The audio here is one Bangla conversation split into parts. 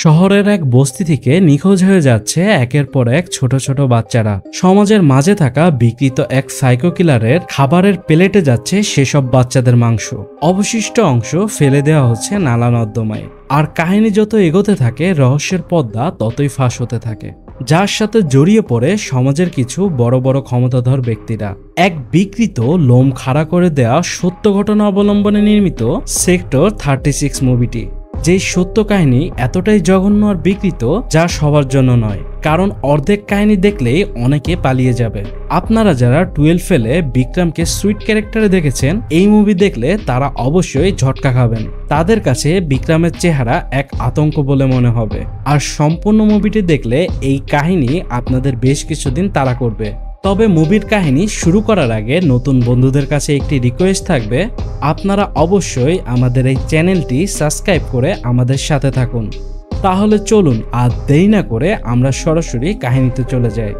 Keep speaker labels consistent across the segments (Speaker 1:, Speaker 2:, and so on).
Speaker 1: শহরের এক বস্তি থেকে নিখোঁজ হয়ে যাচ্ছে একের পর এক ছোট ছোট বাচ্চারা। সমাজের মাঝে থাকা বিকৃত এক সাইকো কিলারের খাবারের প্লেটে যাচ্ছে সেসব বাচ্চাদের মাংস। অবশিষ্ট অংশ ফেলে দেওয়া হচ্ছে নালা নর্দমায়। আর কাহিনী যত এগোতে থাকে, রহস্যের পর্দা ততই ফাঁস হতে থাকে, যার সাথে জড়িয়ে পড়ে সমাজের কিছু বড় বড় ক্ষমতাধর ব্যক্তিরা। এক বিকৃত লোম খাড়া করে দেয়া সত্য ঘটনা অবলম্বনে নির্মিত সেক্টর 36 মুভিটি, যেই সত্য কাহিনী এতটাই জঘন্য আর বিকৃত যা সবার জন্য নয়, কারণ অর্ধেক কাহিনী দেখলেই অনেকে পালিয়ে যাবে। আপনারা যারা 12 ফেলে বিক্রমকে সুইট ক্যারেক্টারে দেখেছেন, এই মুভি দেখলে তারা অবশ্যই ঝটকা খাবেন। তাদের কাছে বিক্রমের চেহারা এক আতঙ্ক বলে মনে হবে, আর সম্পূর্ণ মুভিটি দেখলে এই কাহিনী আপনাদের বেশ কিছুদিন তাড়া করবে। তবে মুভির কাহিনী শুরু করার আগে নতুন বন্ধুদের কাছে একটি রিকোয়েস্ট থাকবে, আপনারা অবশ্যই আমাদের এই চ্যানেলটি সাবস্ক্রাইব করে আমাদের সাথে থাকুন। তাহলে চলুন আর দেরি না করে আমরা সরাসরি কাহিনীতে চলে যাই।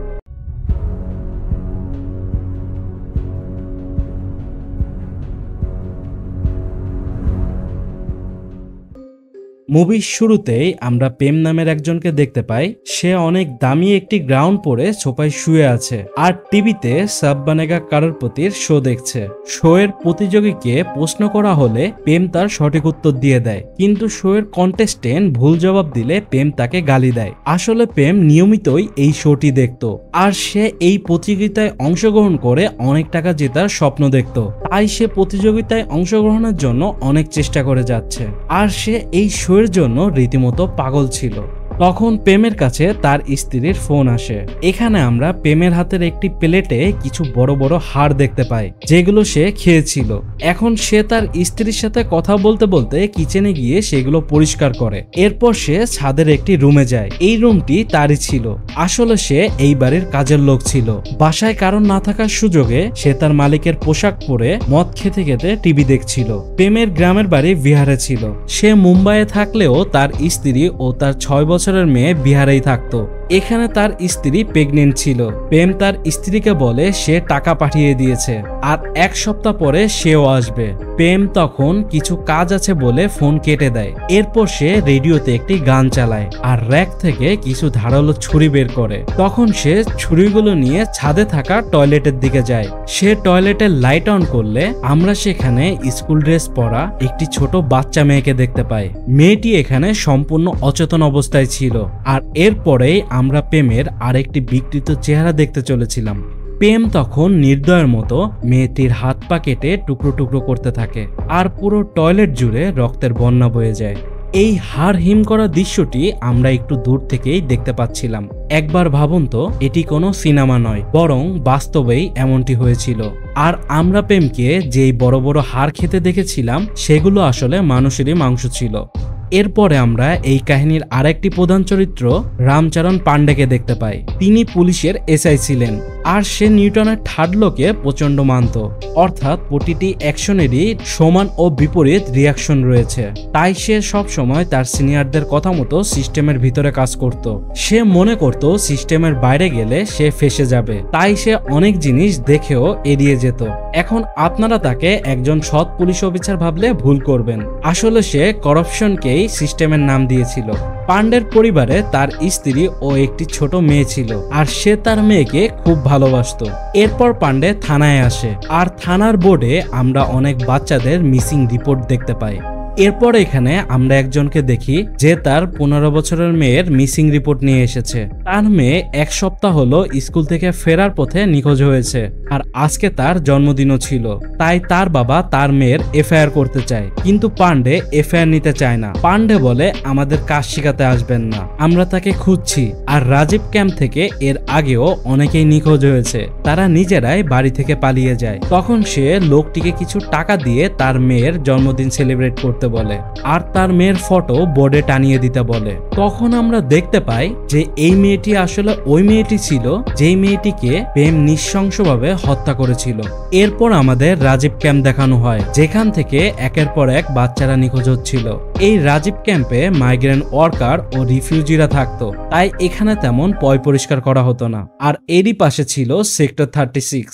Speaker 1: মুভির শুরুতেই আমরা পেম নামের একজনকে দেখতে পাই। সে অনেক দামি একটি গ্রাউন্ড পরে সোফায় শুয়ে আছে আর টিভিতে সব বানেগা কারোরপতির শো দেখছে। শো এর প্রতিযোগীকে প্রশ্ন করা হলে পেম তার সঠিক উত্তর দিয়ে দেয়, কিন্তু শো এর কন্টেস্টেন্ট ভুল জবাব দিলে পেম তাকে গালি দেয়। আসলে পেম নিয়মিতই এই শোটি দেখত, আর সে এই প্রতিযোগিতায় অংশগ্রহণ করে অনেক টাকা জেতার স্বপ্ন দেখত। তাই সে প্রতিযোগিতায় অংশগ্রহণের জন্য অনেক চেষ্টা করে যাচ্ছে, আর সে এই শো এর জন্য রীতিমতো পাগল ছিল। তখন পেমের কাছে তার স্ত্রীর ফোন আসে। এখানে আমরা পেমের হাতের একটি প্লেটে কিছু বড় বড় হাড় দেখতে পাই, যেগুলো সে খেয়েছিল। এখন সে তার স্ত্রীর সাথে কথা বলতে বলতে কিচেনে গিয়ে সেগুলো পরিষ্কার করে। এরপর সে ছাদের একটি রুমে যায়। এই রুমটি তারই ছিল। আসলে সে এই বাড়ির কাজের লোক ছিল। বাসায় কারণ না থাকার সুযোগে সে তার মালিকের পোশাক পরে মদ খেতে খেতে টিভি দেখছিল। পেমের গ্রামের বাড়ি বিহারে ছিল। সে মুম্বাইয়ে থাকলেও তার স্ত্রী ও তার 6 বছরের মেয়ে বিহারেই থাকতো। এখানে তার স্ত্রী প্রেগনেন্ট ছিল। পেম তার স্ত্রীকে বলে সে টাকা পাঠিয়ে দিয়েছে আর 1 সপ্তাহ পরে সেও আসবে। পেম তখন কিছু কাজ আছে বলে ফোন কেটে দেয়। এরপর সে রেডিওতে একটি গান চালায় আর র‍্যাক থেকে কিছু ধারালো ছুরি বের করে। তখন সে ছুরিগুলো নিয়ে ছাদে থাকা টয়লেটের দিকে যায়। সে টয়লেটের লাইট অন করলে আমরা সেখানে স্কুল ড্রেস পরা একটি ছোট বাচ্চা মেয়েকে দেখতে পাই। মেয়েটি এখানে সম্পূর্ণ অচেতন অবস্থায় ছিল। আর এরপরেই আমরা পেমের আরেকটি বিকৃত চেহারা দেখতে চলেছিলাম। পেম তখন নির্দয়ের মতো মেয়েটির হাত পা কেটে টুকরো টুকরো করতে থাকে, আর পুরো টয়লেট জুড়ে রক্তের বন্যা বয়ে যায়। এই হাড় হিম করা দৃশ্যটি আমরা একটু দূর থেকেই দেখতে পাচ্ছিলাম। একবার ভাবুন তো, এটি কোনো সিনেমা নয়, বরং বাস্তবেই এমনটি হয়েছিল। আর আমরা পেমকে যেই বড় বড় হাড় খেতে দেখেছিলাম, সেগুলো আসলে মানুষেরই মাংস ছিল। এরপরে আমরা এই কাহিনীর আরেকটি প্রধান চরিত্র রামচরণ পান্ডেকে দেখতে পাই। তিনি পুলিশের এসআই ছিলেন, আর সে নিউটনের থার্ড লকে প্রচন্ড মানত, অর্থাৎ প্রতিটি অ্যাকশনেরই সমান ও বিপরীত রিয়াকশন রয়েছে। তাই সে সব সময় তার সিনিয়রদের কথা মতো সিস্টেমের ভিতরে কাজ করত। সে মনে করত সিস্টেমের বাইরে গেলে সে ফেসে যাবে, তাই সে অনেক জিনিস দেখেও এড়িয়ে যেত। এখন আপনারা তাকে একজন সৎ পুলিশ অফিসার ভাবলে ভুল করবেন। আসলে সে করাপশনকে সিস্টেমের নাম দিয়েছিল। পান্ডের পরিবারে তার স্ত্রী ও একটি ছোট মেয়ে ছিল, আর সে তার মেয়েকে খুব ভালোবাসত। এরপর পান্ডে থানায় আসে, আর থানার বোর্ডে আমরা অনেক বাচ্চাদের মিসিং রিপোর্ট দেখতে পাই। এরপর এখানে আমরা একজনকে দেখি যে তার 15 বছরের মেয়ের মিসিং রিপোর্ট নিয়ে এসেছে। তার মেয়ে 1 সপ্তাহ হলো স্কুল থেকে ফেরার পথে নিখোঁজ হয়েছে, আর আজকে তার জন্মদিনও ছিল। তাই তার বাবা তার মেয়ের এফআইআর করতে চায়, কিন্তু পান্ডে এফআইআর নিতে চায় না। পান্ডে বলে আমাদের কাজ শিখাতে আসবেন না, আমরা তাকে খুঁজছি। আর রাজীব ক্যাম্প থেকে এর আগেও অনেকেই নিখোঁজ হয়েছে, তারা নিজেরাই বাড়ি থেকে পালিয়ে যায়। তখন সে লোকটিকে কিছু টাকা দিয়ে তার মেয়ের জন্মদিন সেলিব্রেট করতে বলে, আর তার মেয়ের ফটো বোর্ডে টানিয়ে দিতে বলে। তখন আমরা দেখতে পাই যে এই মেয়েটি আসলে ওই মেয়েটি ছিল যেই মেয়েটিকে প্রেম নৃশংসভাবে হত্যা করেছিল। এরপর আমাদের রাজীব ক্যাম্প দেখানো হয়, যেখান থেকে একের পর এক বাচ্চারা নিখোঁজ হচ্ছিল। এই রাজীব ক্যাম্পে মাইগ্রেন্ট ওয়ার্কার ও রিফিউজিরা থাকতো, তাই এখানে তেমন পয় পরিষ্কার করা হতো না। আর এরই পাশে ছিল সেক্টর 36,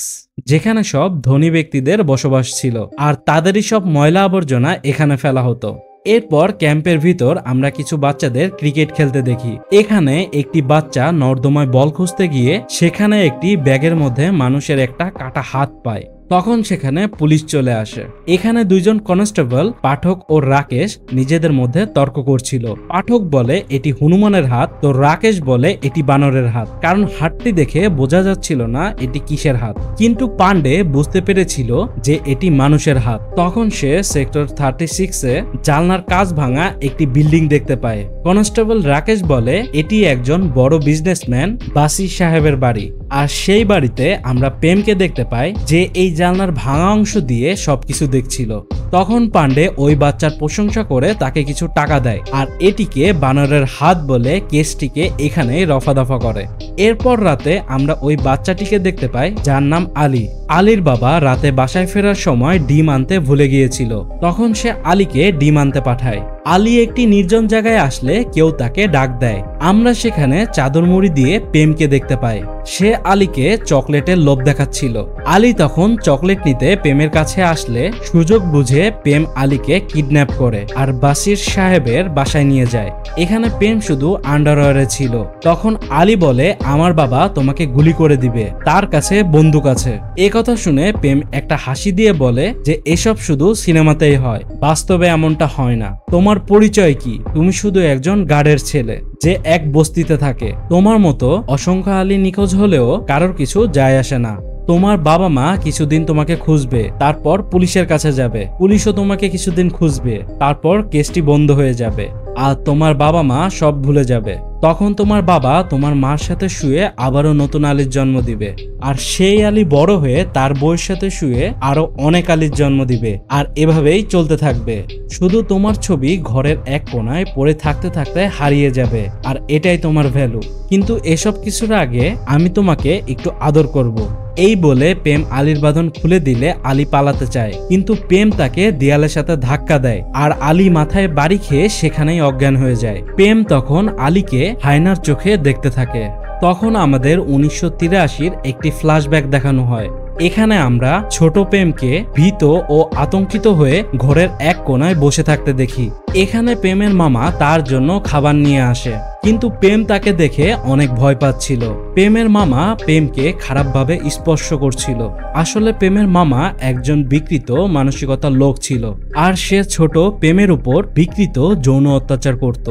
Speaker 1: যেখানে সব ধনী ব্যক্তিদের বসবাস ছিল, আর তাদেরই সব ময়লা আবর্জনা এখানে ফেলা হতো। এরপর ক্যাম্পের ভিতর আমরা কিছু বাচ্চাদের ক্রিকেট খেলতে দেখি। এখানে একটি বাচ্চা নর্দমায় বল খুঁজতে গিয়ে সেখানে একটি ব্যাগের মধ্যে মানুষের একটা কাটা হাত পায়। তখন সেখানে পুলিশ চলে আসে। এখানে দুইজন কনস্টেবল পাঠক ও রাকেশ নিজেদের মধ্যে তর্ক করছিল। পাঠক বলে এটি হনুমানের হাত, তো রাকেশ বলে এটি বানরের হাত, কারণ হাতটি দেখে বোঝা যাচ্ছিল না এটি কিসের হাত। কিন্তু পান্ডে বুঝতে পেরেছিল যে এটি মানুষের হাত। তখন সে সেক্টর 36-এ জানলার কাঁচ ভাঙা একটি বিল্ডিং দেখতে পায়। কনস্টেবল রাকেশ বলে এটি একজন বড় বিজনেসম্যান বাসি সাহেবের বাড়ি। আর সেই বাড়িতে আমরা প্রেমকে দেখতে পাই যে এই জানলার ভাঙা অংশ দিয়ে সবকিছু দেখছিল। তখন পান্ডে ওই বাচ্চার প্রশংসা করে তাকে কিছু টাকা দেয় আর এটিকে বানরের হাত বলে কেসটিকে এখানে রফাদফা করে। এরপর রাতে আমরা ওই বাচ্চাটিকে দেখতে পাই যার নাম আলী। আলীর বাবা রাতে বাসায় ফেরার সময় ডিম আনতে ভুলে গিয়েছিল। তখন সে আলীকে ডিম আনতে পাঠায়। আলী একটি নির্জন জায়গায় আসলে কেউ তাকে ডাক দেয়। আমরা সেখানে চাদর মুড়ি দিয়ে প্রেমকে দেখতে পাই। সে আলীকে চকলেটের লোভ দেখাচ্ছিল। আলী তখন চকলেট নিতে প্রেমের কাছে আসলে সুযোগ বুঝে প্রেম আলীকে কিডন্যাপ করে আর বাসির সাহেবের বাসায় নিয়ে যায়। এখানে প্রেম শুধু আন্ডারওয়্যারে ছিল। তখন আলী বলে আমার বাবা তোমাকে গুলি করে দিবে, তার কাছে বন্দুক আছে। কথা শুনে প্রেম একটা হাসি দিয়ে বলে যে এসব শুধু সিনেমাতেই হয়, বাস্তবে এমনটা হয় না। তোমার পরিচয় কি? তুমি শুধু একজন গার্ডের ছেলে যে এক বস্তিতে থাকে। তোমার মতো অসংখ্য আলী নিখোঁজ হলেও কারোর কিছু যায় আসে না। তোমার বাবা মা কিছুদিন তোমাকে খুঁজবে, তারপর পুলিশের কাছে যাবে, পুলিশও তোমাকে কিছুদিন খুঁজবে, তারপর কেসটি বন্ধ হয়ে যাবে আর তোমার বাবা মা সব ভুলে যাবে। তখন তোমার বাবা তোমার মার সাথে শুয়ে আবারও নতুন আলীর জন্ম দিবে আর সেই আলী বড় হয়ে তার বউয়ের সাথে শুয়ে আরো অনেক আলীর জন্ম দিবে আর এভাবেই চলতে থাকবে। শুধু তোমার ছবি ঘরের এক কোনায় পড়ে থাকতে থাকতে হারিয়ে যাবে আর এটাই তোমার ভ্যালু। কিন্তু এসব কিছুর আগে আমি তোমাকে একটু আদর করব। এই বলে প্রেম আলীর বাঁধন খুলে দিলে আলী পালাতে চায়, কিন্তু প্রেম তাকে দেয়ালের সাথে ধাক্কা দেয় আর আলী মাথায় বাড়ি খেয়ে সেখানেই অজ্ঞান হয়ে যায়। প্রেম তখন আলীকে হায়নার চোখে দেখতে থাকে। তখন আমাদের 1983-র একটি ফ্ল্যাশব্যাক দেখানো হয়। এখানে আমরা ছোট প্রেমকে ভীত ও আতঙ্কিত হয়ে ঘরের এক কোনায় বসে থাকতে দেখি। এখানে প্রেমের মামা তার জন্য খাবার নিয়ে আসে, কিন্তু প্রেম তাকে দেখে অনেক ভয় পাচ্ছিল। প্রেমের মামা প্রেমকে খারাপভাবে স্পর্শ করছিল। আসলে প্রেমের মামা একজন বিকৃত মানসিকতার লোক ছিল আর সে ছোট প্রেমের উপর বিকৃত যৌন অত্যাচার করত।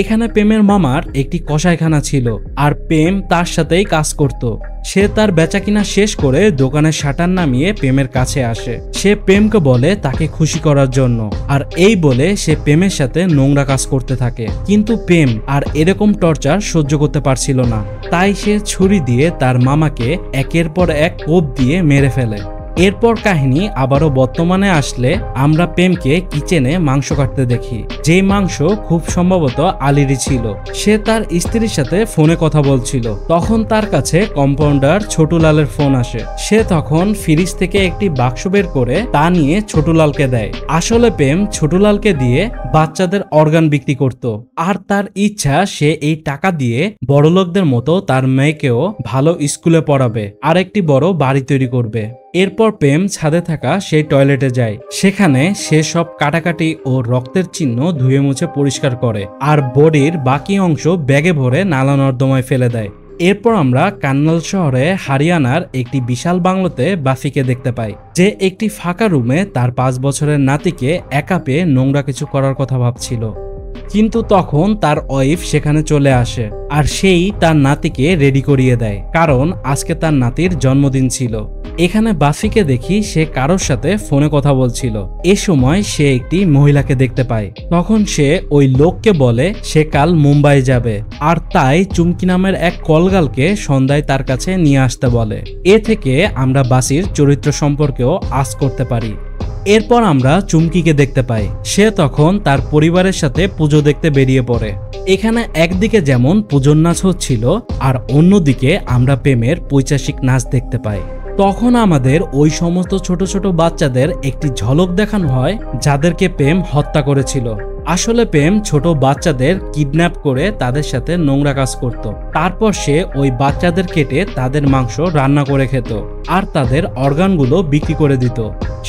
Speaker 1: এখানে প্রেমের মামার একটি কসাইখানা ছিল আর প্রেম তার সাথেই কাজ করত। সে তার বেচাকিনা শেষ করে দোকানের শাটার নামিয়ে প্রেমের কাছে আসে। সে প্রেমকে বলে তাকে খুশি করার জন্য আর এই বলে সে প্রেমের সাথে নোংরা কাজ করতে থাকে। কিন্তু প্রেম আর এরকম টর্চার সহ্য করতে পারছিল না, তাই সে ছুরি দিয়ে তার মামাকে একের পর এক কোপ দিয়ে মেরে ফেলে। এরপর কাহিনী আবারও বর্তমানে আসলে আমরা প্রেমকে কিচেনে মাংস কাটতে দেখি, যে মাংস খুব সম্ভবত আলীরই ছিল। সে তার স্ত্রীর সাথে ফোনে কথা বলছিল। তখন তার কাছে কম্পাউন্ডার ছোটুলালের ফোন আসে। সে তখন ফ্রিজ থেকে একটি বাক্স বের করে তা নিয়ে ছোটুলালকে দেয়। আসলে প্রেম ছোটুলালকে দিয়ে বাচ্চাদের অর্গান বিক্রি করত আর তার ইচ্ছা সে এই টাকা দিয়ে বড়লোকদের মতো তার মেয়েকেও ভালো স্কুলে পড়াবে আর একটি বড় বাড়ি তৈরি করবে। এরপর প্রেম ছাদে থাকা সেই টয়লেটে যায়। সেখানে সে সব কাটাকাটি ও রক্তের চিহ্ন ধুয়ে মুছে পরিষ্কার করে আর বডির বাকি অংশ ব্যাগে ভরে নালা নর্দমায় ফেলে দেয়। এরপর আমরা কান্নাল শহরে হরিয়ানার একটি বিশাল বাংলোতে বাফিকে দেখতে পাই, যে একটি ফাঁকা রুমে তার 5 বছরের নাতিকে একা পেয়ে নোংরা কিছু করার কথা ভাবছিল। কিন্তু তখন তার ওয়াইফ সেখানে চলে আসে আর সেই তার নাতিকে রেডি করিয়ে দেয়, কারণ আজকে তার নাতির জন্মদিন ছিল। এখানে বাফিকে দেখি সে কারোর সাথে ফোনে কথা বলছিল। এ সময় সে একটি মহিলাকে দেখতে পায়। তখন সে ওই লোককে বলে সে কাল মুম্বাই যাবে আর তাই চুমকি নামের এক কলগালকে সন্ধ্যায় তার কাছে নিয়ে আসতে বলে। এ থেকে আমরা বাসির চরিত্র সম্পর্কেও আঁচ করতে পারি। এরপর আমরা চুমকিকে দেখতে পাই। সে তখন তার পরিবারের সাথে পুজো দেখতে বেরিয়ে পড়ে। এখানে একদিকে যেমন পুজোর নাচ হচ্ছিল আর অন্যদিকে আমরা প্রেমের পৈশাচিক নাচ দেখতে পাই। তখন আমাদের ওই সমস্ত ছোট ছোট বাচ্চাদের একটি ঝলক দেখানো হয় যাদেরকে প্রেম হত্যা করেছিল। আসলে প্রেম ছোট বাচ্চাদের কিডন্যাপ করে তাদের সাথে নোংরা কাজ করত। তারপর সে ওই বাচ্চাদের কেটে তাদের মাংস রান্না করে খেত আর তাদের অর্গানগুলো বিক্রি করে দিত।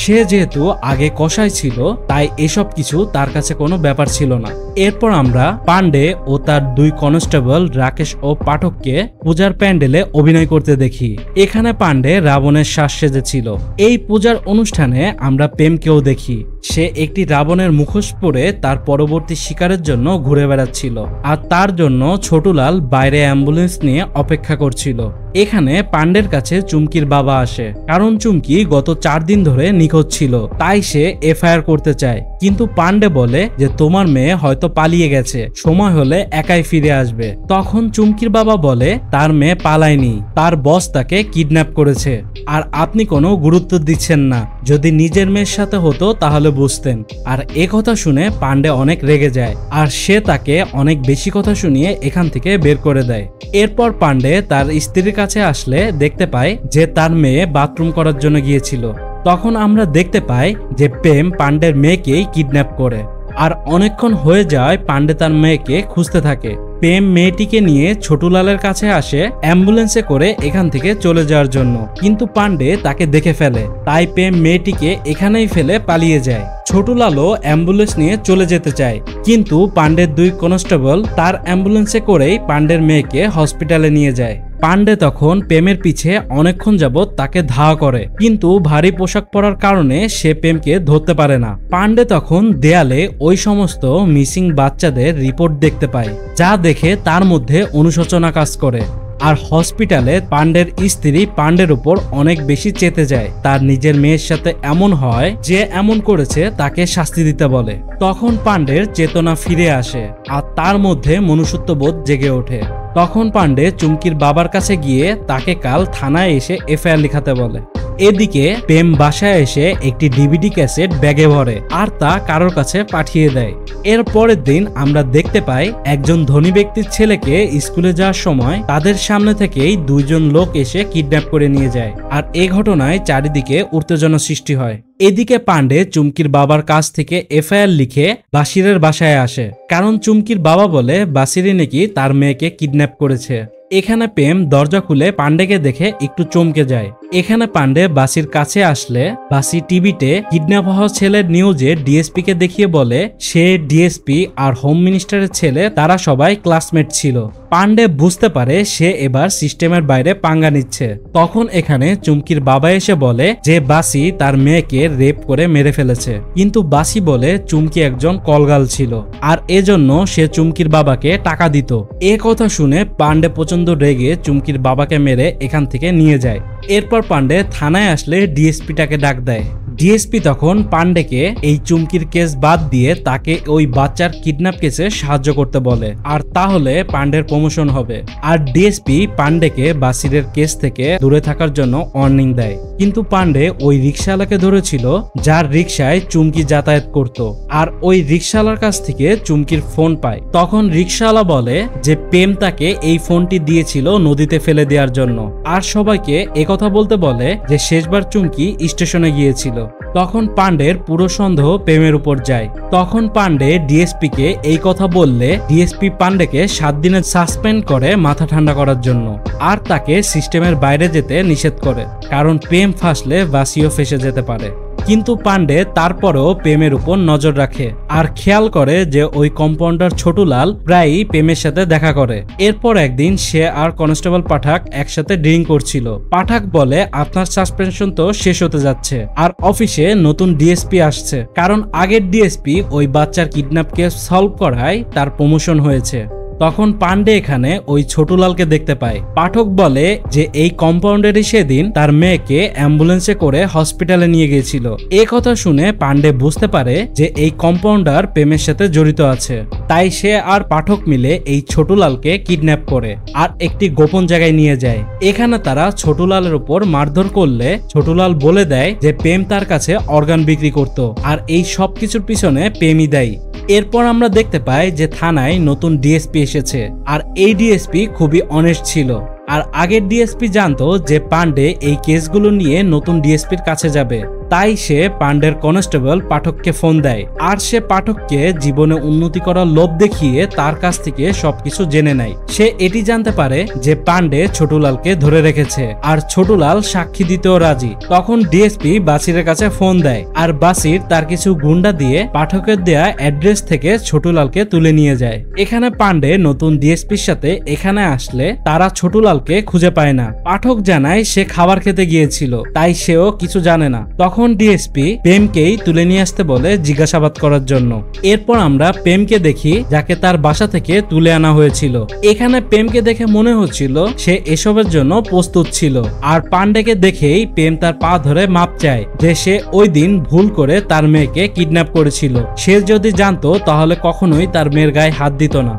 Speaker 1: সে যেহেতু আগে কসাই ছিল তাই এসব কিছু তার কাছে কোনো ব্যাপার ছিল না। এরপর আমরা পান্ডে ও তার দুই কনস্টেবল রাকেশ ও পাঠককে পূজার প্যান্ডেলে অভিনয় করতে দেখি। এখানে পান্ডে রাবণের শ্বাস সেজেছিল। এই পূজার অনুষ্ঠানে আমরা প্রেমকেও দেখি। সে একটি রাবণের মুখোশ পরে তার পরবর্তী শিকারের জন্য ঘুরে বেড়াচ্ছিল আর তার জন্য ছোটুলাল বাইরে অ্যাম্বুলেন্স নিয়ে অপেক্ষা করছিল। এখানে পান্ডের কাছে চুমকির বাবা আসে, কারণ চুমকি গত 4 দিন ধরে নিখোঁজ ছিল, তাই সে এফআইআর করতে চায়। কিন্তু পান্ডে বলে যে তোমার মেয়ে হয়তো পালিয়ে গেছে, সময় হলে একাই ফিরে আসবে। তখন চুমকির বাবা বলে তার মেয়ে পালায়নি, তার বস তাকে কিডন্যাপ করেছে আর আপনি কোনো গুরুত্ব দিচ্ছেন না। যদি নিজের মেয়ের সাথে হতো তাহলে বুঝতেন। আর এ কথা শুনে পান্ডে অনেক রেগে যায় আর সে তাকে অনেক বেশি কথা শুনিয়ে এখান থেকে বের করে দেয়। এরপর পান্ডে তার স্ত্রীর কাছে আসলে দেখতে পায় যে তার মেয়ে বাথরুম করার জন্য গিয়েছিল। তখন আমরা দেখতে পাই যে প্রেম পান্ডের মেয়েকেই কিডন্যাপ করে আর অনেকক্ষণ হয়ে যায় পান্ডে তার মেয়েকে খুঁজতে থাকে। প্রেম মেয়েটিকে নিয়ে ছোটুলালের কাছে আসে অ্যাম্বুলেন্সে করে এখান থেকে চলে যাওয়ার জন্য, কিন্তু পান্ডে তাকে দেখে ফেলে। তাই প্রেম মেয়েটিকে এখানেই ফেলে পালিয়ে যায়। ছোটুলালও অ্যাম্বুলেন্স নিয়ে চলে যেতে চায়, কিন্তু পান্ডের দুই কনস্টেবল তার অ্যাম্বুলেন্সে করেই পান্ডের মেয়েকে হসপিটালে নিয়ে যায়। পান্ডে তখন প্রেমের পিছে অনেকক্ষণ যাবৎ তাকে ধাওয়া করে, কিন্তু ভারী পোশাক পরার কারণে সে প্রেমকে ধরতে পারে না। পান্ডে তখন দেয়ালে ওই সমস্ত মিসিং বাচ্চাদের রিপোর্ট দেখতে পায়, যা দেখে তার মধ্যে অনুশোচনা কাজ করে। আর হসপিটালে পান্ডের স্ত্রী পান্ডের উপর অনেক বেশি চেতে যায়। তার নিজের মেয়ের সাথে এমন হয় যে এমন করেছে তাকে শাস্তি দিতে বলে। তখন পান্ডের চেতনা ফিরে আসে আর তার মধ্যে মনুষ্যত্ববোধ জেগে ওঠে। তখন পান্ডে চুমকির বাবার কাছে গিয়ে তাকে কাল থানায় এসে এফআইআর লিখাতে বলে। এদিকে প্রেম বাসায় এসে একটি ডিভিডি ক্যাসেট ব্যাগে ভরে আর তা কারোর কাছে পাঠিয়ে দেয়। এর পরের দিন আমরা দেখতে পাই একজন ধনী ব্যক্তির ছেলেকে স্কুলে যাওয়ার সময় তাদের সামনে থেকেই দুইজন লোক এসে কিডন্যাপ করে নিয়ে যায় আর এই ঘটনায় চারিদিকে উত্তেজনা সৃষ্টি হয়। এদিকে পান্ডে চুমকির বাবার কাছ থেকে এফআইআর লিখে বাসিরের বাসায় আসে, কারণ চুমকির বাবা বলে বাসিরি নাকি তার মেয়েকে কিডন্যাপ করেছে। এখানে প্রেম দরজা খুলে পান্ডেকে দেখে একটু চমকে যায়। এখানে পান্ডে বাসির কাছে আসলে বাসি টিভিতে কিডন্যাপ হওয়া ছেলের নিউজে ডিএসপি কে দেখিয়ে বলে সে ডিএসপি আর হোম মিনিস্টারের ছেলে, তারা সবাই ক্লাসমেট ছিল। পান্ডে বুঝতে পারে সে এবার সিস্টেমের বাইরে পাঙ্গা নিচ্ছে। তখন এখানে চুমকির বাবা এসে বলে যে বাসি তার মেয়েকে রেপ করে মেরে ফেলেছে, কিন্তু বাসি বলে চুমকি একজন কলগাল ছিল আর এজন্য সে চুমকির বাবাকে টাকা দিত। এ কথা শুনে পান্ডে প্রচন্ড রেগে চুমকির বাবাকে মেরে এখান থেকে নিয়ে যায়। এরপর পান্ডে থানায় আসলে ডিএসপিটাকে ডাক দেয়। ডিএসপি তখন পান্ডেকে এই চুমকির কেস বাদ দিয়ে তাকে ওই বাচ্চার কিডন্যাপ কেসে সাহায্য করতে বলে, আর তাহলে পান্ডের প্রমোশন হবে। আর ডিএসপি পান্ডেকে বাসিরের কেস থেকে দূরে থাকার জন্য ওয়ার্নিং দেয়। কিন্তু পান্ডে ওই রিক্সাওয়ালাকে ধরেছিল যার রিক্সায় চুমকি যাতায়াত করত, আর ওই রিক্সাওয়ালার কাছ থেকে চুমকির ফোন পায়। তখন রিক্সাওয়ালা বলে যে প্রেম তাকে এই ফোনটি দিয়েছিল নদীতে ফেলে দেওয়ার জন্য, আর সবাইকে একথা বলতে বলে যে শেষবার চুমকি স্টেশনে গিয়েছিল। তখন পান্ডের পুরো সন্দেহ প্রেমের উপর যায়। তখন পান্ডে ডিএসপি কে এই কথা বললে ডিএসপি পান্ডেকে 7 দিনের সাসপেন্ড করে মাথা ঠান্ডা করার জন্য, আর তাকে সিস্টেমের বাইরে যেতে নিষেধ করে, কারণ প্রেম ফাঁসলে বাসিও ফেসে যেতে পারে। কিন্তু পান্ডে তারপরেও প্রেমের উপর নজর রাখে আর খেয়াল করে যে ওই কম্পাউন্ডার ছোটুলাল প্রায়ই প্রেমের সাথে দেখা করে। এরপর একদিন সে আর কনস্টেবল পাঠাক একসাথে ড্রিঙ্ক করছিল। পাঠাক বলে আপনার সাসপেনশন তো শেষ হতে যাচ্ছে আর অফিসে নতুন ডিএসপি আসছে, কারণ আগের ডিএসপি ওই বাচ্চার কিডন্যাপ কেস সলভ করায় তার প্রমোশন হয়েছে। তখন পান্ডে এখানে ওই ছোটুলালকে দেখতে পায়। পাঠক বলে যে এই কম্পাউন্ডারই সেদিন তার মেয়েকে অ্যাম্বুলেন্সে করে হসপিটালে নিয়ে গিয়েছিল। এ কথা শুনে পান্ডে বুঝতে পারে যে এই কম্পাউন্ডার প্রেমের সাথে জড়িত আছে, তাই সে আর পাঠক মিলে এই ছোটুলালকে কিডন্যাপ করে আর একটি গোপন জায়গায় নিয়ে যায়। এখানে তারা ছোটুলালের উপর মারধর করলে ছোটুলাল বলে দেয় যে প্রেম তার কাছে অর্গান বিক্রি করত, আর এই সব কিছুর পিছনে প্রেমই দায়ী। এরপর আমরা দেখতে পাই যে থানায় নতুন ডিএসপি এসেছে, আর এই ডিএসপি খুবই অনেস্ট ছিল। আর আগের ডিএসপি জানতো যে পান্ডে এই কেসগুলো নিয়ে নতুন ডিএসপির কাছে যাবে, তাই সে পান্ডের কনস্টেবল পাঠককে ফোন দেয় আর সে পাঠককে জীবনে উন্নতি করার লোভ দেখিয়ে তার কাছ থেকে সবকিছু জেনে নেয়। সে এটি জানতে পারে যে পান্ডে ছোটুলালকে ধরে রেখেছে আর ছোটুলাল সাক্ষী দিতেও রাজি। তখন ডিএসপি বাসিরের কাছে ফোন দেয় আর বাসির তার কিছু গুন্ডা দিয়ে পাঠকের দেয়া অ্যাড্রেস থেকে ছোটুলালকে তুলে নিয়ে যায়। এখানে পান্ডে নতুন ডিএসপির সাথে এখানে আসলে তারা ছোটুলালকে খুঁজে পায় না। পাঠক জানায় সে খাবার খেতে গিয়েছিল, তাই সেও কিছু জানে না। তখন ডিএসপি প্রেমকেই তুলে নিয়ে আসতে বলে জিজ্ঞাসাবাদ করার জন্য। এরপর আমরা প্রেমকে দেখি যাকে তার বাসা থেকে তুলে আনা হয়েছিল। এখানে প্রেমকে দেখে মনে হচ্ছিল সে এসবের জন্য প্রস্তুত ছিল আর পান্ডেকে দেখেই প্রেম তার পা ধরে মাপ চায় যে সে ওই দিন ভুল করে তার মেয়েকে কিডন্যাপ করেছিল। সে যদি জানতো তাহলে কখনোই তার মেয়ের গায়ে হাত দিত না।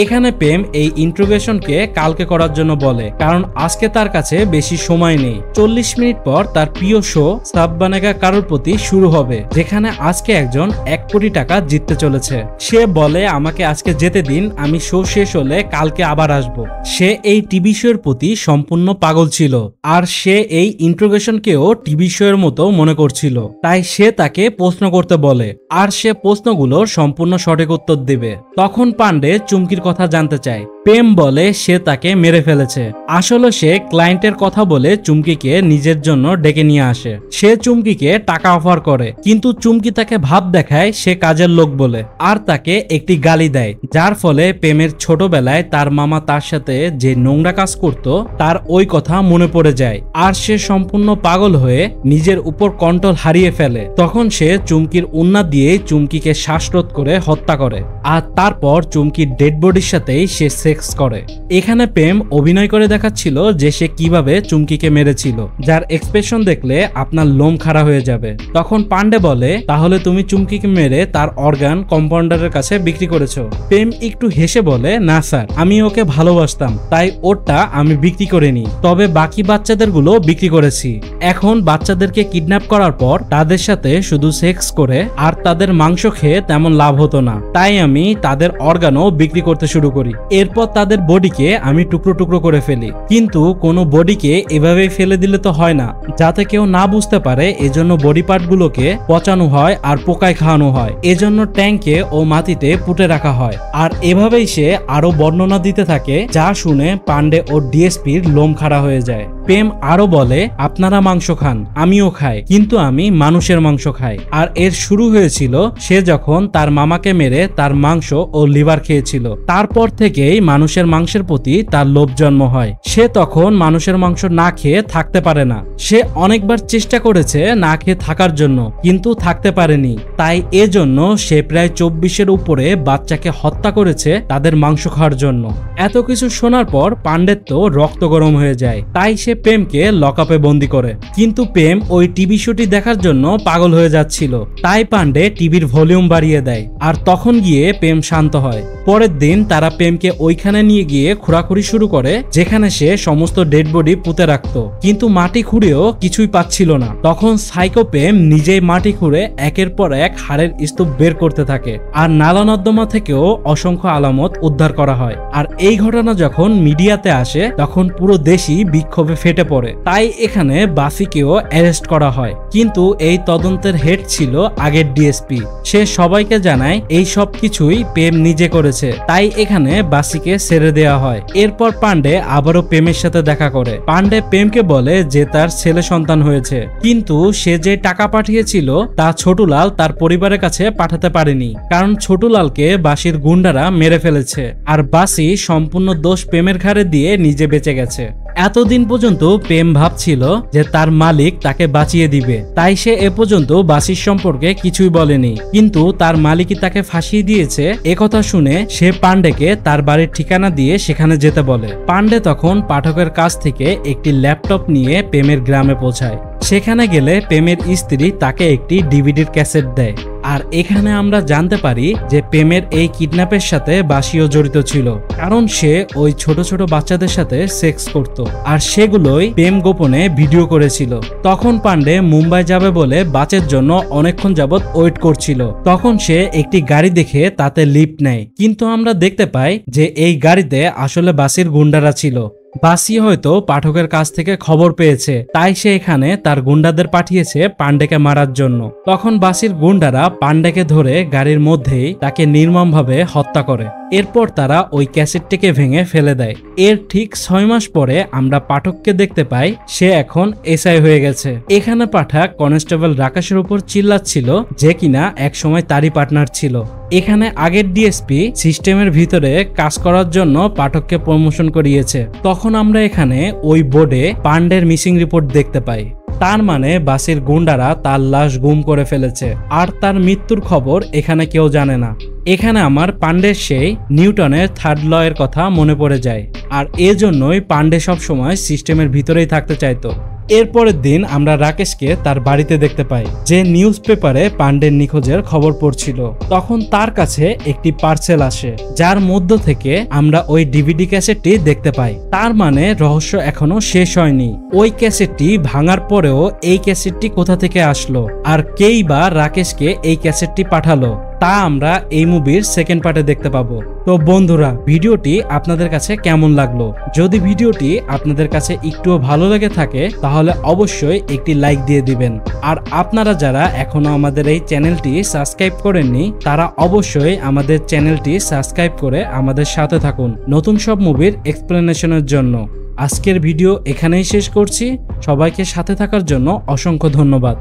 Speaker 1: এখানে প্রেম এই ইন্ট্রোগেশনকে কালকে করার জন্য বলে, কারণ আজকে তার কাছে বেশি সময় নেই। 40 মিনিট পর তার প্রিয় শো সাব বানেগা কারোরপতি শুরু হবে, যেখানে আজকে একজন 1 কোটি টাকা জিততে চলেছে। সে বলে আমাকে আজকে যেতে দিন, আমি শো শেষ হলে কালকে আবার আসব। সে এই টিভি শোয়ের প্রতি সম্পূর্ণ পাগল ছিল আর সে এই ইন্ট্রোগেশনকেও টিভি শোয়ের মতো মনে করছিল। তাই সে তাকে প্রশ্ন করতে বলে আর সে প্রশ্নগুলোর সম্পূর্ণ সঠিক উত্তর দেবে। তখন পান্ডে চুমকির কথা জানতে চায়। প্রেম বলে সে তাকে মেরে ফেলেছে। আসলে সে ক্লায়েন্টের কথা বলে চুমকিকে নিজের জন্য ডেকে নিয়ে আসে। সে চুমকিকে টাকা অফার করে, কিন্তু চুমকি তাকে ভাব দেখায় সে কাজের লোক বলে আর তাকে একটি গালি দেয়, যার ফলে প্রেমের ছোটবেলায় তার মামা তার সাথে যে নোংরা কাজ করত তার ওই কথা মনে পড়ে যায় আর সে সম্পূর্ণ পাগল হয়ে নিজের উপর কন্ট্রোল হারিয়ে ফেলে। তখন সে চুমকির উন্না দিয়ে চুমকিকে শ্বাসরোধ করে হত্যা করে আর তারপর চুমকির ডেড বডির সাথেই সে সেক্স করে। এখানে প্রেম অভিনয় করে দেখাচ্ছিল যে সে কিভাবে চুমকিকে মেরেছিল, যার এক্সপ্রেশন দেখলে আপনার লোম খাড়া হয়ে যাবে। তখন পান্ডে বলে তাহলে তুমি চুমকিকে মেরে তার অর্গান কম্পাউন্ডারের কাছে বিক্রি করেছো। প্রেম একটু হেসে বলে না স্যার, আমি ওকে ভালোবাসতাম তাই ওরটা আমি বিক্রি করিনি, তবে বাকি বাচ্চাদের গুলো বিক্রি করেছি। এখন বাচ্চাদেরকে কিডন্যাপ করার পর তাদের সাথে শুধু সেক্স করে আর তাদের মাংস খেয়ে তেমন লাভ হতো না, তাই আমি তাদের অর্গানও বিক্রি করতে শুরু করি। এরপর তাদের বডিকে আমি টুকরো টুকরো করে ফেলি, কিন্তু কোনো বডিকে এভাবেই ফেলে দিলে তো হয় না, যাতে কেউ না বুঝতে পারে। এজন্য বডি পার্ট গুলোকে পচানো হয় আর পোকায় খাওয়ানো হয়। এজন্য ট্যাঙ্কে ও মাটিতে পুঁতে রাখা হয়। আর এভাবেই সে আরো বর্ণনা দিতে থাকে, যা শুনে পান্ডে ও ডিএসপির লোম খাড়া হয়ে যায়। প্রেম আরো বলে আপনারা মাংস খান, আমিও খাই, কিন্তু আমি মানুষের মাংস খাই। আর এর শুরু হয়েছিল সে যখন তার মামাকে মেরে তার মাংস ও লিভার খেয়েছিল। তারপর থেকেই মানুষের মাংসের প্রতি তার লোভ জন্ম হয়। সে তখন মানুষের মাংস না খেয়ে থাকতে পারে না। সে অনেকবার চেষ্টা করেছে না খেয়ে থাকার জন্য, কিন্তু থাকতে পারেনি। তাই এজন্য সে প্রায় 24-এর উপরে বাচ্চাকে হত্যা করেছে তাদের মাংস খাওয়ার জন্য। এত কিছু শোনার পর পান্ডের তো রক্ত গরম হয়ে যায়, তাই সে প্রেমকে লকআপে বন্দি করে। কিন্তু প্রেম ওই টিভি শোটি দেখার জন্য পাগল হয়ে যাচ্ছিল, তাই পান্ডে টিভির ভলিউম বাড়িয়ে দেয় আর তখন গিয়ে প্রেম শান্ত হয়। পরের দিন তারা প্রেমকে ওইখানে নিয়ে গিয়ে খোঁড়াখুড়ি শুরু করে, যেখানে সে সমস্ত ডেড বডি পুঁতে রাখত, কিন্তু মাটি খুঁড়েও কিছুই পাচ্ছিল না। তখন সাইকো প্রেম নিজেই মাটি খুঁড়ে একের পর এক হাড়ের স্তূপ বের করতে থাকে আর নালা নর্দমা থেকেও অসংখ্য আলামত উদ্ধার করা হয়। আর এই ঘটনা যখন মিডিয়াতে আসে তখন পুরো দেশই বিক্ষোভে ফেটে পড়ে। তাই এখানে বাসিকেও অ্যারেস্ট করা হয়, কিন্তু এই তদন্তের হেড ছিল আগের ডিএসপি। সে সবাইকে জানায় এই সব কিছুই প্রেম নিজে করেছে, তাই এখানে বাসিকে ছেড়ে দেওয়া হয়। এরপর পান্ডে আবারও প্রেমের সাথে দেখা করে। পান্ডে প্রেমকে বলে যে তার ছেলে সন্তান হয়েছে, কিন্তু সে যে টাকা পাঠিয়েছিল তা ছোটুলাল তার পরিবারের কাছে পাঠাতে পারেনি, কারণ ছোটুলালকে বাসির গুন্ডারা মেরে ফেলেছে আর বাসি সম্পূর্ণ দোষ প্রেমের ঘাড়ে দিয়ে নিজে বেঁচে গেছে। এতদিন পর্যন্ত প্রেম ভাবছিল যে তার মালিক তাকে বাঁচিয়ে দিবে, তাই সে এ পর্যন্ত বাসির সম্পর্কে কিছুই বলেনি, কিন্তু তার মালিকই তাকে ফাঁসিয়ে দিয়েছে একথা শুনে সে পান্ডেকে তার বাড়ির ঠিকানা দিয়ে সেখানে যেতে বলে। পান্ডে তখন পাঠকের কাছ থেকে একটি ল্যাপটপ নিয়ে প্রেমের গ্রামে পৌঁছায়। সেখানে গেলে প্রেমের স্ত্রী তাকে একটি ডিভিডির ক্যাসেট দেয়। আর এখানে আমরা জানতে পারি যে প্রেমের এই কিডন্যাপের সাথে বাসিও জড়িত ছিল, কারণ সে ওই ছোট ছোট বাচ্চাদের সাথে সেক্স করত আর সেগুলোই প্রেম গোপনে ভিডিও করেছিল। তখন পান্ডে মুম্বাই যাবে বলে বাসের জন্য অনেকক্ষণ যাবত ওয়েট করছিল। তখন সে একটি গাড়ি দেখে তাতে লিফট নেয়, কিন্তু আমরা দেখতে পাই যে এই গাড়িতে আসলে বাসির গুন্ডারা ছিল। বাসি হয়তো পাঠকের কাছ থেকে খবর পেয়েছে, তাই সে এখানে তার গুন্ডাদের পাঠিয়েছে পান্ডেকে মারার জন্য। তখন বাসির গুন্ডারা পান্ডেকে ধরে গাড়ির মধ্যেই তাকে নির্মমভাবে হত্যা করে। এরপর তারা ওই ক্যাসেটটিকে ভেঙে ফেলে দেয়। এর ঠিক 6 মাস পরে আমরা পাঠককে দেখতে পাই, সে এখন এসআই হয়ে গেছে। এখানে পাঠক কনস্টেবল রাকেশের উপর চিল্লাচ্ছিল, যে কিনা একসময় তারই পার্টনার ছিল। এখানে আগের ডিএসপি সিস্টেমের ভিতরে কাজ করার জন্য পাঠককে প্রমোশন করিয়েছে। তখন আমরা এখানে ওই বোর্ডে পান্ডের মিসিং রিপোর্ট দেখতে পাই। তার মানে বাসির গুন্ডারা তার লাশ গুম করে ফেলেছে, আর তার মৃত্যুর খবর এখানে কেউ জানে না। এখানে আমার পান্ডের সেই নিউটনের থার্ড ল এর কথা মনে পড়ে যায়, আর এজন্যই পান্ডে সব সময় সিস্টেমের ভিতরেই থাকতে চাইতো। এরপরের দিন আমরা রাকেশকে তার বাড়িতে দেখতে পাই, যে নিউজ পেপারে পান্ডের নিখোঁজের খবর পড়ছিল। তখন তার কাছে একটি পার্সেল আসে, যার মধ্য থেকে আমরা ওই ডিভিডি ক্যাসেটটি দেখতে পাই। তার মানে রহস্য এখনো শেষ হয়নি। ওই ক্যাসেটটি ভাঙার পরেও এই ক্যাসেটটি কোথা থেকে আসলো, আর কেই বা রাকেশকে এই ক্যাসেটটি পাঠালো, তা আমরা এই মুভির সেকেন্ড পার্টে দেখতে পাবো। তো বন্ধুরা, ভিডিওটি আপনাদের কাছে কেমন লাগলো? যদি ভিডিওটি আপনাদের কাছে একটুও ভালো লেগে থাকে তাহলে অবশ্যই একটি লাইক দিয়ে দিবেন। আর আপনারা যারা এখনো আমাদের এই চ্যানেলটি সাবস্ক্রাইব করেননি, তারা অবশ্যই আমাদের চ্যানেলটি সাবস্ক্রাইব করে আমাদের সাথে থাকুন নতুন সব মুভির এক্সপ্লেনেশনের জন্য। আজকের ভিডিও এখানেই শেষ করছি। সবাইকে সাথে থাকার জন্য অসংখ্য ধন্যবাদ।